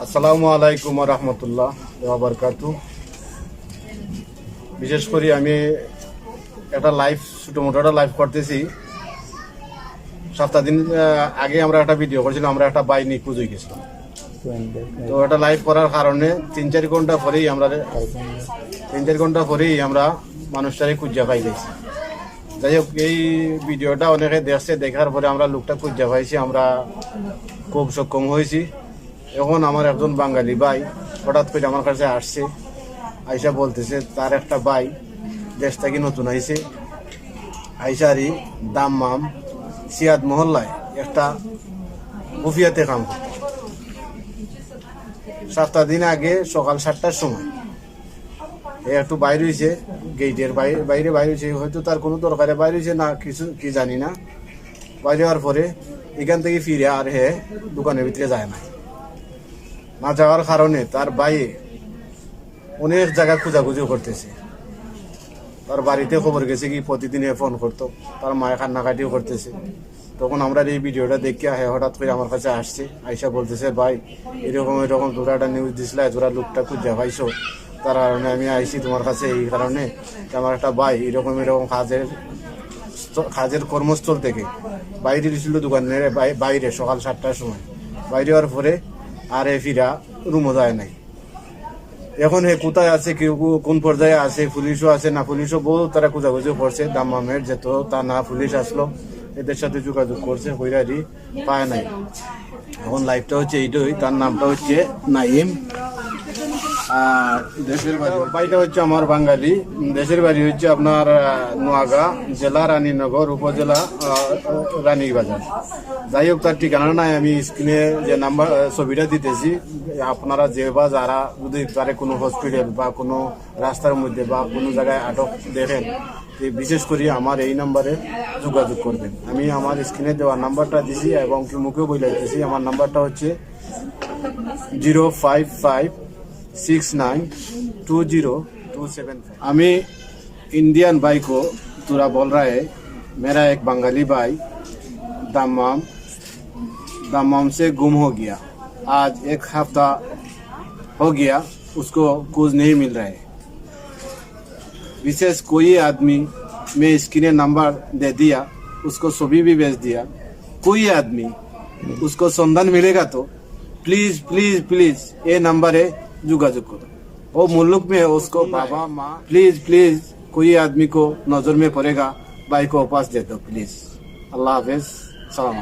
আসসালামু আলাইকুম ওয়া রাহমাতুল্লাহ ওয়া বারাকাতুহু। বিশেষ করে আমি একটা লাইভ ছোটমোটো একটা লাইভ করতেছি। সপ্তাহ দিন আগে আমরা একটা ভিডিও করেছিলাম, আমরা একটা বাই নিখোঁজ হয়ে গেছিলাম। তো এটা লাইভ করার কারণে 3-4 ঘন্টা পরেই আমরা মানুষটারে খুঁজে পাই গেছি। যাই হোক, এই ভিডিওটা অনেকে দেখছে, দেখার পরে আমরা লোকটা খুঁজে পাইছি, আমরা খুব সক্ষম হয়েছি। এখন আমার একজন বাঙালি ভাই হঠাৎ করে আমার কাছে আসছে, আইসা বলতেছে তার একটা ভাই দেশ থেকে নতুন আইসে, আইসারি দাম্মাম সিয়াদ মহল্লায় একটা বুফিয়াতে কাম করত। 7 দিন আগে সকাল 7টার সময় একটু বাইরে হয়েছে, গেটের বাইরে হয়েছে, হয়তো তার কোনো দরকারে বাইরে হয়েছে না, কিছু কি জানি না। বাইরে হওয়ার পরে এখান থেকে ফিরে আর দোকানের ভিতরে যায় না যাওয়ার কারণে তার ভাইয়ে অনেক জায়গায় খোঁজাখুঁজি করতেছে। তার বাড়িতে খবর গেছে কি প্রতিদিনে ফোন করতো, তার মায়ের কান্নাকাটিও করতেছে। তখন আমরা এই ভিডিওটা দেখে হঠাৎ করে আমার কাছে আসছে, আইসা বলতেছে ভাই এরকম তোরা একটা নিউজ দিছিল, তোরা লোকটা খুঁজে পাইছো, তার কারণে আমি আইসি তোমার কাছে। এই কারণে আমার একটা ভাই এরকম কাজের কর্মস্থল থেকে বাইরে দিয়েছিল দোকানের বাইরে সকাল 7টার সময়। বাইরে হওয়ার পরে আর ফিরা রুমও যায় নাই। এখন কোথায় আছে, কেউ কোন পর্যায়ে আছে, পুলিশও আছে না পুলিশও বহু তারা খোঁজাখুঁজি করছে। দাম্মামের যেত তা না পুলিশ আসলো, এদের সাথে যোগাযোগ করছে, কইরারি পায় নাই। এখন লাইফটা হচ্ছে এইটাই, তার নামটা হচ্ছে নাইম। আর দেশের বাড়িটা হচ্ছে আমার বাঙালি, দেশের বাড়ি হচ্ছে আপনার নোয়াগাঁ, জেলা রানীনগর, উপজেলা রানীবাজার। যাই হোক, তার ঠিকানা নাই আমি স্ক্রিনে যে নাম্বার ছবিটা দিতেছি, আপনারা যে বা যারা যদি তারে কোনো হসপিটাল বা কোনো রাস্তার মধ্যে বা কোনো জায়গায় আটক দেখেন, বিশেষ করে আমার এই নাম্বারে যোগাযোগ করবেন। আমি আমার স্ক্রিনে দেওয়া নাম্বারটা দিছি এবং কি মুখেও বইলাইতেছি। আমার নাম্বারটা হচ্ছে 055692027। আমি इंडियन भाई को तुरा बोल रहा है, मेरा एक बंगाली भाई दम्माम से गुम हो गया। आज 1 हफ्ता हो गया, उसको खोज नहीं मिल रहा है। विशेष कोई आदमी, मैं स्क्रीन नंबर दे दिया, उसको छवि भी भेज दिया। कोई आदमी उसको संधान मिलेगा तो प्लीज प्लीज प्लीज ये नंबर है, যোগাযোগ करो। वो मुल्क में उसको बाबा माँ प्लीज प्लीज कोई आदमी को नजर में पड़ेगा, भाई को वापस दे दो प्लीज। अल्लाह हाफिज, सलाम।